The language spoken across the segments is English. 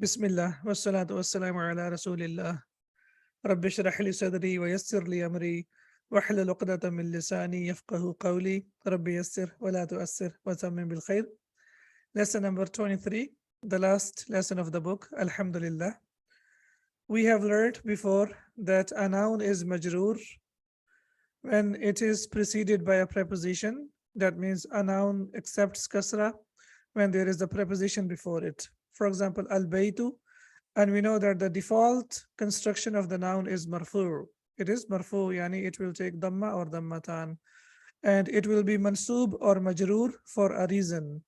Bismillah, wassalatu wassalamu ala rasulillah. Rabbi shrah li sadri wa yassir li amri wahlul uqdatan min lisani yafqahu qawli. Rabbi yassir wa la tu'assir wa tammim bil khair. Lesson number 23, the last lesson of the book, Alhamdulillah. We have learned before that a noun is majroor when it is preceded by a preposition. That means a noun accepts kasra when there is a preposition before it. For example, al-baytu, and we know that the default construction of the noun is marfu. It is marfu, yani it will take dhamma or dhammatan, and it will be mansub or majroor for a reason.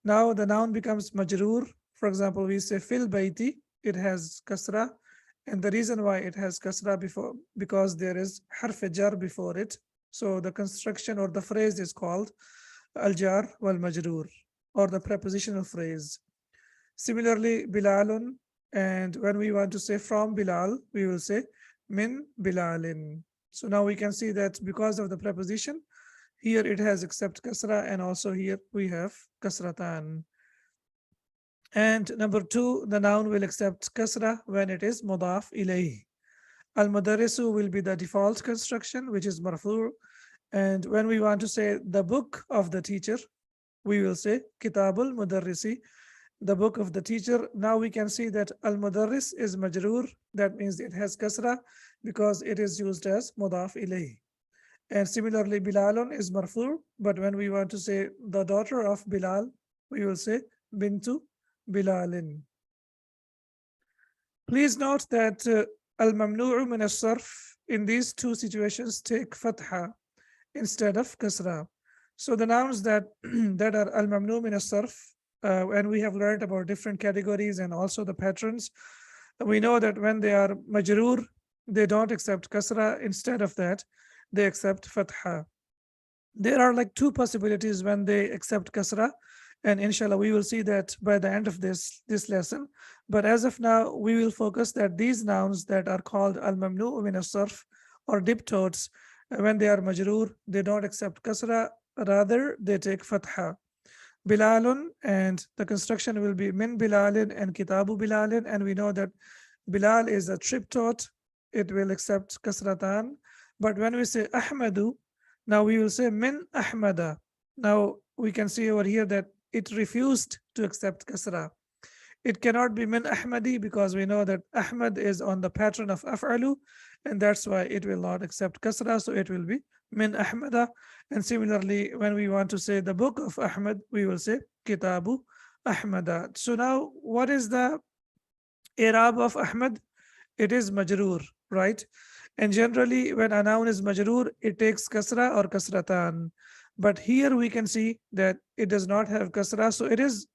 Now the noun becomes majroor. For example, we say fil bayti, it has kasra, and the reason why it has kasra before, because there is harf jar before it. So the construction or the phrase is called al-jar wal majroor, or the prepositional phrase. Similarly, Bilalun, and when we want to say from Bilal, we will say min Bilalin. So now we can see that because of the preposition, here it has except kasra, and also here we have kasratan. And number two, the noun will accept kasra when it is mudaf ilayh. Al-mudarrisu will be the default construction, which is marfu. And when we want to say the book of the teacher, we will say kitabul mudarrisi, the book of the teacher. Now we can see that al-mudarris is majroor. That means it has kasra because it is used as mudaf ilayh. And similarly, Bilalun is marfu, but when we want to say the daughter of Bilal, we will say bintu Bilalin. Please note that al-mamnu'u min as-sarf in these two situations take fatha instead of kasra. So the nouns that that are al-mamnu min as-sarf, and we have learned about different categories and also the patterns. We know that when they are majroor, they don't accept kasra. Instead of that, they accept fatha. There are like two possibilities when they accept kasra, and inshallah we will see that by the end of this lesson. But as of now, we will focus that these nouns that are called al-mamnu min as-sarf or diptotes, when they are majroor, they don't accept kasra, rather they take fatha. Bilalun, and the construction will be min Bilalin and kitabu Bilalin, and we know that Bilal is a triptot, it will accept kasratan. But when we say Ahmadu, now we will say min Ahmada. Now we can see over here that it refused to accept kasra. It cannot be min Ahmadi because we know that Ahmad is on the pattern of af'alu, and that's why it will not accept kasra, so it will be min Ahmada. And similarly, when we want to say the book of Ahmad, we will say Kitabu Ahmada. So now, what is the i'rab of Ahmad? It is majroor, right? And generally, when a noun is majroor, it takes kasra or kasratan. But here we can see that it does not have kasra, so it is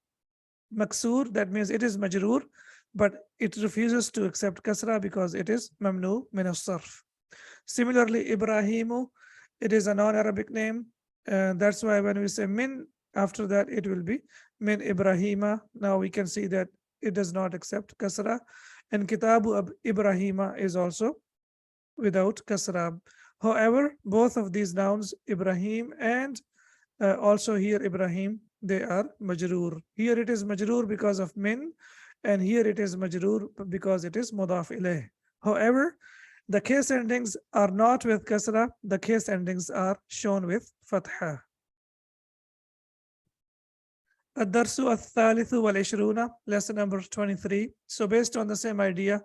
maksur, that means it is majroor, but it refuses to accept kasra because it is mamnu min as-sarf. Similarly, Ibrahimu, it is a non-Arabic name. That's why when we say min, after that it will be min Ibrahima. Now we can see that it does not accept kasra. And Kitabu Ibrahima is also without kasra. However, both of these nouns, Ibrahim and also here Ibrahim, they are majroor. Here it is majroor because of min, and here it is majroor because it is mudaf ilayh. However, the case endings are not with kasra, the case endings are shown with fatha. Ad-darsu al-thalithu wal-ishruna, lesson number 23. So based on the same idea,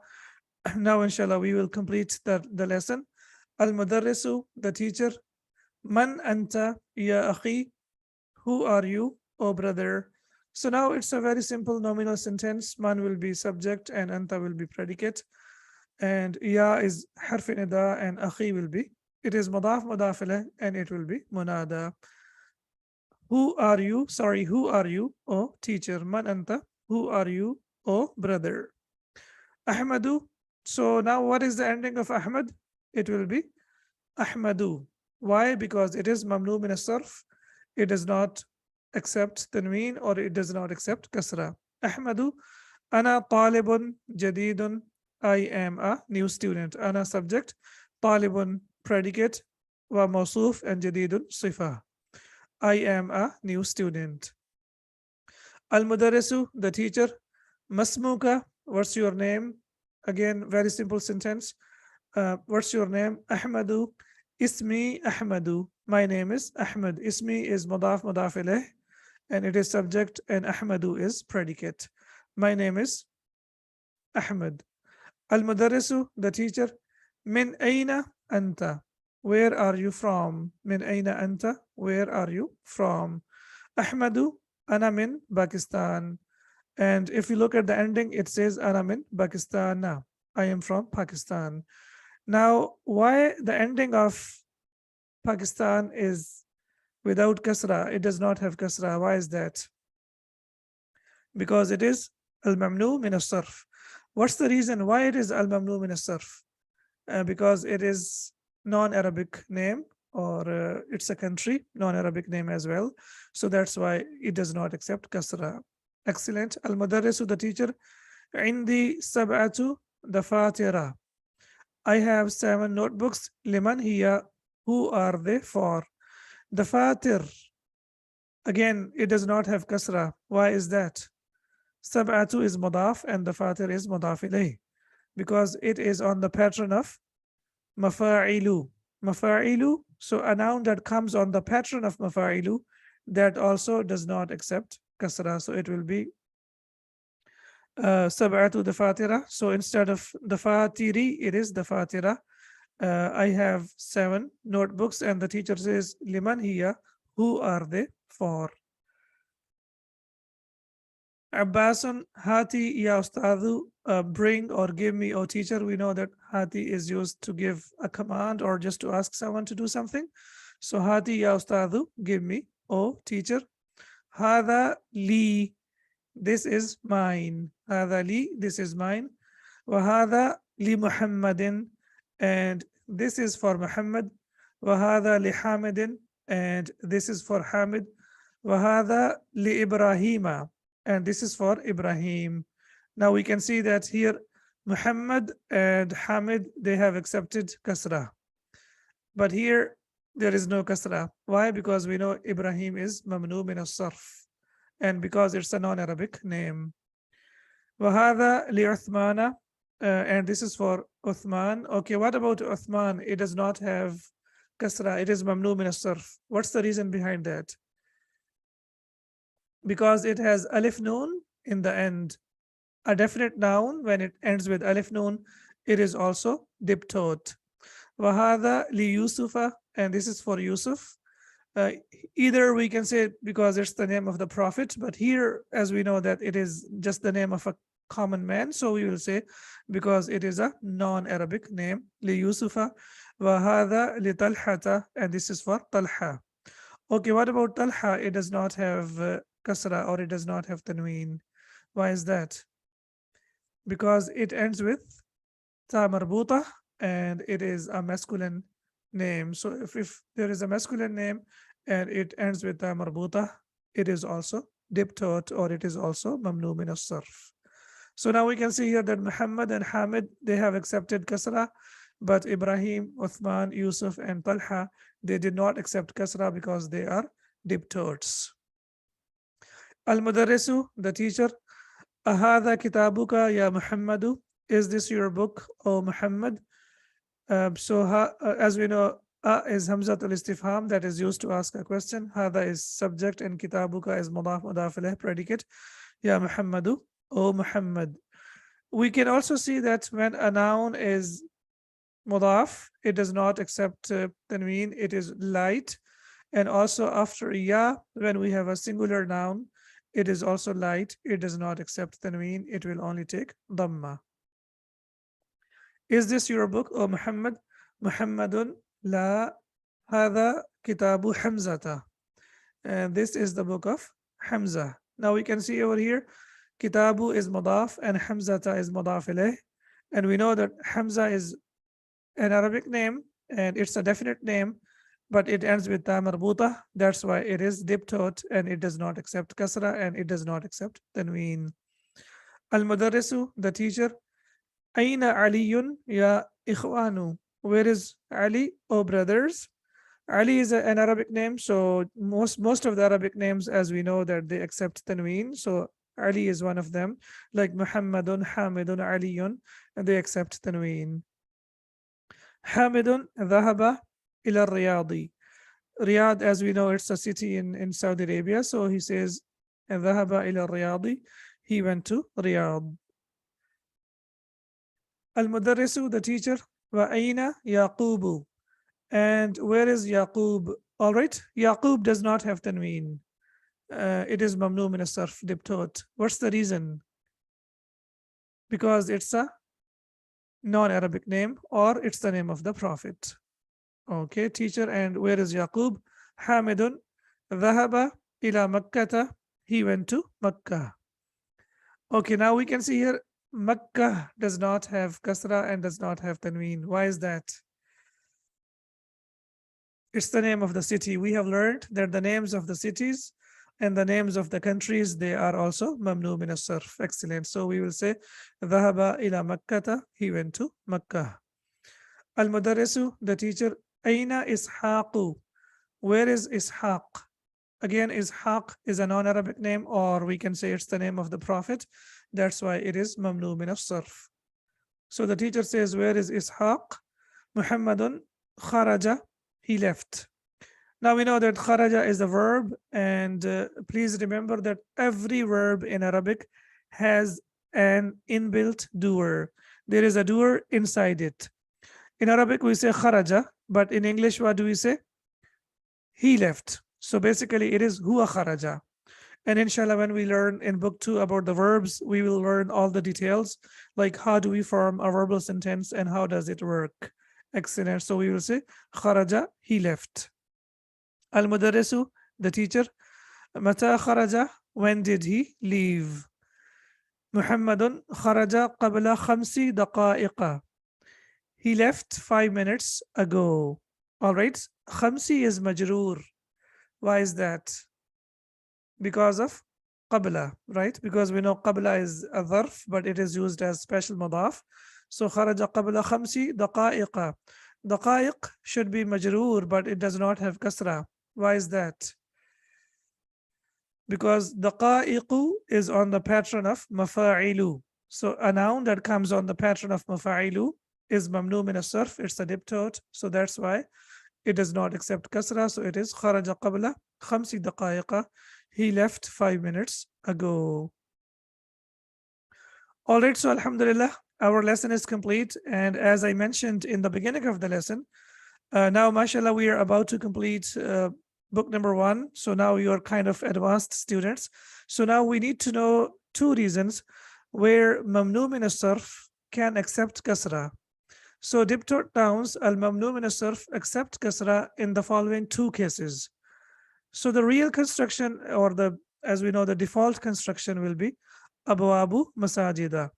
now inshallah we will complete the lesson. Al-mudarrisu, the teacher. Man anta ya akhi, who are you, O brother? So now it's a very simple nominal sentence. Man will be subject and anta will be predicate. And ya is harf nida and akhi will be, it is mudaf ilayh, and it will be munada. Who are you? Sorry, who are you, O teacher? Man anta, who are you, O brother? Ahmadu. So now what is the ending of Ahmad? It will be Ahmadu. Why? Because it is mamnu min as-sarf. It does not accept tanween or it does not accept kasra. Ahmadu. Ana talibun jadidun. I am a new student. Ana subject, talibun predicate, wa mawsuf, and jadidun sifa. I am a new student. Al-mudarrisu, the teacher. Masmuka, What's your name? Again, very simple sentence. What's your name? Ahmadu. Ismi Ahmadu. My name is Ahmad. Ismi is mudaf mudaf ilayh, and it is subject, and Ahmadu is predicate. My name is Ahmad. Al-Mudarrisu, the teacher. Min aina anta. Where are you from? Min aina anta. Where are you from? Ahmadu, ana min Pakistan. And if you look at the ending, it says ana min Pakistan. I am from Pakistan. Now, why the ending of Pakistan is without kasra? It does not have kasra. Why is that? Because it is al-mamnu min as-sarf. What's the reason why it is al-mamnu min as-sarf? Because it is non-Arabic name, or it's a country, non-Arabic name as well. So that's why it does not accept kasra. Excellent. Al-Mudarrisu, the teacher. Indi sab'atu dafatira. I have 7 notebooks. Liman hiya. Who are they for? Dafatir. Again, it does not have kasra. Why is that? Sab'atu is mudaf and dafatir is mudaf ilayh, because it is on the pattern of mafa'ilu. Mafa'ilu, so a noun that comes on the pattern of mafa'ilu, that also does not accept kasra. So it will be sab'atu dafatira. So instead of dafatiri, it is dafatira. I have 7 notebooks, and the teacher says, liman hiya, who are they for? Abbasun, hati ya ustadu, bring or give me, O teacher. We know that hati is used to give a command or just to ask someone to do something. So hati ya ustadu, give me, O teacher. Hada li, this is mine. Hada li, this is mine. Wahada li Muhammadin, and this is for Muhammad. Wahada li Hamidin, and this is for Hamid. Wahada li Ibrahima, and this is for Ibrahim. Now we can see that here Muhammad and Hamid, they have accepted kasra, but here there is no kasra. Why? Because we know Ibrahim is mamnu min as-sarf, and because it's a non-Arabic name. Wahada li Uthmana, and this is for Uthman. Okay, what about Uthman? It does not have kasra. It is mamnu min as-sarf. What's the reason behind that? Because it has alif noon in the end. A definite noun, when it ends with alif noon, it is also diptote. Wahada li Yusufa, and this is for Yusuf. Either we can say because it's the name of the prophet, but here, as we know that it is just the name of a common man, so we will say because it is a non-Arabic name, li Yusufa. Wahada li Talhata, and this is for Talha. Okay, what about Talha? It does not have kasra, or it does not have tanween. Why is that? Because it ends with ta marbuta, and it is a masculine name. So if there is a masculine name and it ends with ta marbuta, it is also diptote, or it is also mamnu min as-sarf. So now we can see here that Muhammad and Hamid, they have accepted kasra, but Ibrahim, Uthman, Yusuf, and Talha, they did not accept kasra because they are diptotes. Al-Mudarrisu, the teacher. Ahada kitabuka ya Muhammadu, is this your book, O Muhammad? As we know, is Hamzat al-Istifham, that is used to ask a question. Hada is subject, and kitabuka is mudaf mudaf ilayh, predicate. Ya Muhammadu, O Muhammad. We can also see that when a noun is mudaf, it does not accept tanween, it is light. And also after ya, when we have a singular noun, it is also light. It does not accept tanween. It will only take dhamma. Is this your book, O Muhammad? Muhammadun la hada kitabu Hamzata. And this is the book of Hamza. Now we can see over here, kitabu is mudaf and Hamzata is mudaf ilayh. And we know that Hamza is an Arabic name and it's a definite name, but it ends with ta marbuta. That's why it is diptote, and it does not accept kasra, and it does not accept tanween. Al-Mudarrisu, the teacher. Aina Aliyun ya ikhwanu. Where is Ali, O brothers? Ali is an Arabic name, so most of the Arabic names, as we know, that they accept tanween. So Ali is one of them, like Muhammadun, Hamidun, Aliyun, and they accept tanween. Hamidun dhahaba ila Riyadi. Riyadh, as we know, it's a city in Saudi Arabia. So he says, dhahaba ila Riyadi. He went to Riyadh. Al-Mudarrisu, the teacher, wa aina Yaqubu. And where is Yaqub? All right, Yaqub does not have tanween. It is mamnu min as-sarf, diptot. What's the reason? Because it's a non-Arabic name, or it's the name of the Prophet. Okay, teacher, and where is Yaqub? Hamidun dhahaba ila Makkata. He went to Makkah. Okay, now we can see here Makkah does not have kasra and does not have tanween. Why is that? It's the name of the city. We have learned that the names of the cities and the names of the countries, they are also mamnu min as-sarf. Excellent. So we will say dhahaba ila Makkata. He went to Makkah. Al-Mudarrisu, the teacher, aina Ishaqu. Where is Ishaq? Again, Ishaq is a non-Arabic name, or we can say it's the name of the Prophet. That's why it is mamnu min as-sarf. So the teacher says, where is Ishaq? Muhammadun kharaja. He left. Now we know that kharaja is a verb, and please remember that every verb in Arabic has an inbuilt doer. There is a doer inside it. In Arabic, we say kharaja, but in English, what do we say? He left. So basically, it is huwa kharaja. And inshallah, when we learn in book 2 about the verbs, we will learn all the details, like how do we form a verbal sentence and how does it work. Excellent. So we will say kharaja, he left. Al-Mudarrisu, the teacher, mata kharaja, when did he leave? Muhammadun kharaja qabla khamsi daqa'iqa. He left 5 minutes ago. All right. Khamsi is majroor. Why is that? Because of qabla, right? Because we know qabla is a dharf, but it is used as special mudaf. So kharaja qabla khamsi daqa'iqa. Daqa'iq should be majroor, but it does not have kasra. Why is that? Because daqa'iqu is on the pattern of mafa'ilu. So a noun that comes on the pattern of mafa'ilu is mamnu min as-sarf. It's a diptot. So that's why it does not accept kasra. So it is kharaja qabla khamsi daqa'iqa. He left 5 minutes ago. All right, so alhamdulillah, our lesson is complete. And as I mentioned in the beginning of the lesson, now, mashallah, we are about to complete book number 1. So now you are kind of advanced students. So now we need to know 2 reasons where mamnu min as-sarf can accept kasra. So diptot nouns, al-mamnu min as-sarf, accept kasra in the following 2 cases. So the real construction, or the, as we know, the default construction will be abwabu masajida,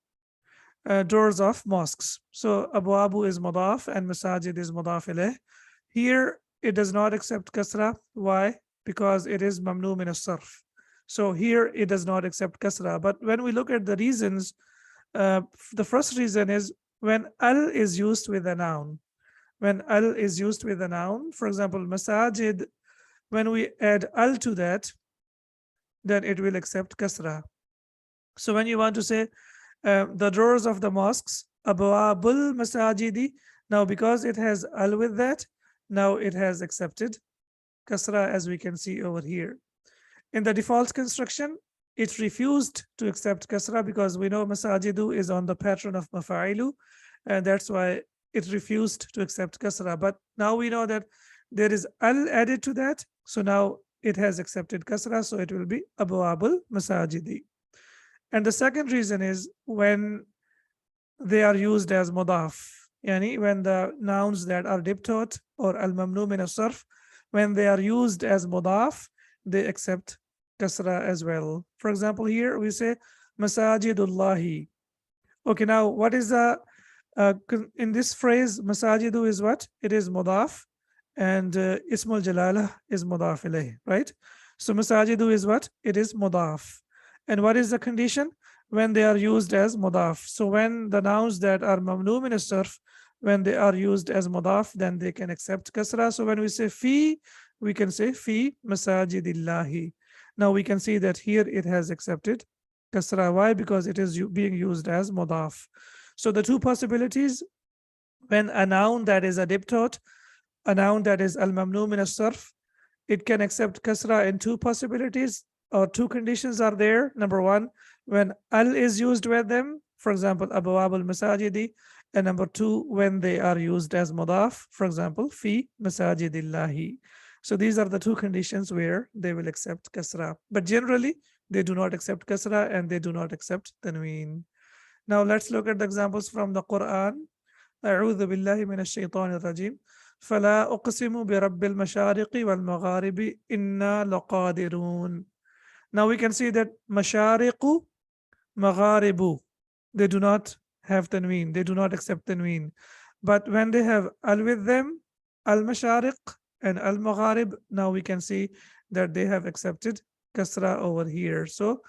doors of mosques. So abwabu is mudaf and masajid is mudaf ilayh. Here it does not accept kasra. Why? Because it is mamnu min as-sarf. So here it does not accept kasra. But when we look at the reasons, the first reason is when al is used with a noun. When al is used with a noun, for example, masajid, when we add al to that, then it will accept kasra. So when you want to say the doors of the mosques, abwabul masajidi, now because it has al with that, now it has accepted kasra, as we can see over here. In the default construction, it refused to accept kasra because we know masajidu is on the pattern of mafa'ilu, and that's why it refused to accept kasra. But now we know that there is al added to that, so now it has accepted kasra, so it will be abwabul masajidi. And the second reason is when they are used as mudaf, yani when the nouns that are diptot or al-mamnu min as-sarf, when they are used as mudaf, they accept kasra as well. For example, here we say masajidullahi. Okay, now what is the in this phrase, masajidu is what? It is mudaf, and ismul jalala is mudaf ilayh, right? So masajidu is what? It is mudaf. And what is the condition? When they are used as mudaf. So when the nouns that are mamnu min as-sarf, when they are used as mudaf, then they can accept kasra. So when we say fi, we can say fi masajidillahi. Now we can see that here it has accepted kasra. Why? Because it is being used as mudaf. So the two possibilities, when a noun that is a diptot, a noun that is al-mamnu min as-sarf, it can accept kasra in two possibilities, or two conditions are there. Number one, when al is used with them, for example, abwab al-masajidi, and number two, when they are used as mudaf, for example, fi masajidillahi. So these are the two conditions where they will accept kasra. But generally, they do not accept kasra and they do not accept tanween. Now let's look at the examples from the Quran. أعوذ بالله من الشيطان الرجيم فلا أقسم برب المشارق والمغارب إنا لقادرون. Now we can see that مشارق مغارب, they do not have tanween, they do not accept tanween. But when they have al with them, al mashariq and al magharib, now we can see that they have accepted kasra over here. So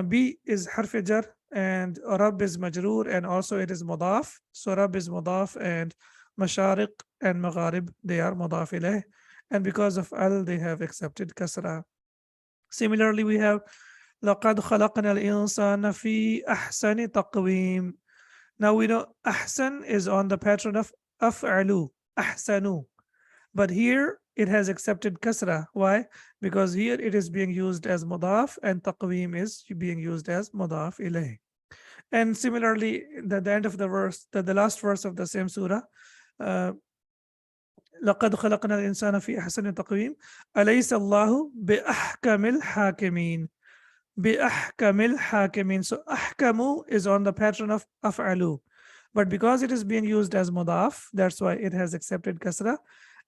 B is harf jar and Rab is majroor, and also it is mudaf. So Rab is mudaf and mashariq and magharib, they are mudaf ilayh. And because of al, they have accepted kasra. Similarly, we have لقد خلقنا الإنسان في أحسن تقويم. Now we know ahsan is on the pattern of af'alu, ahsanu. But here it has accepted kasra. Why? Because here it is being used as mudaf and taqweem is being used as mudaf ilayh. And similarly, the end of the verse, the last verse of the same surah, لقد خلقنا الإنسان في أحسن تقويم أليس الله بأحكم الحاكمين. بأحكم الحاكمين. So أحكم is on the pattern of af'alu. But because it is being used as mudaf, that's why it has accepted kasra.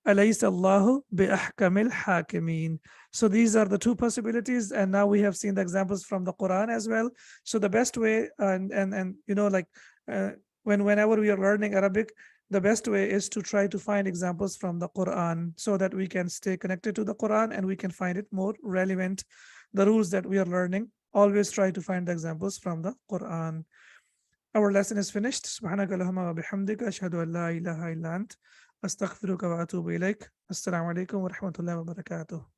أليس الله بأحكم الحاكمين. So these are the two possibilities, and now we have seen the examples from the Quran as well. So the best way, and you know, like whenever we are learning Arabic, the best way is to try to find examples from the Quran so that we can stay connected to the Quran and we can find it more relevant. The rules that we are learning, always try to find the examples from the Quran. Our lesson is finished. سبحانك اللهم وبحمدك أشهد أن لا إله إلا أنت أستغفرك وأتوب إليك. السلام عليكم ورحمة الله وبركاته.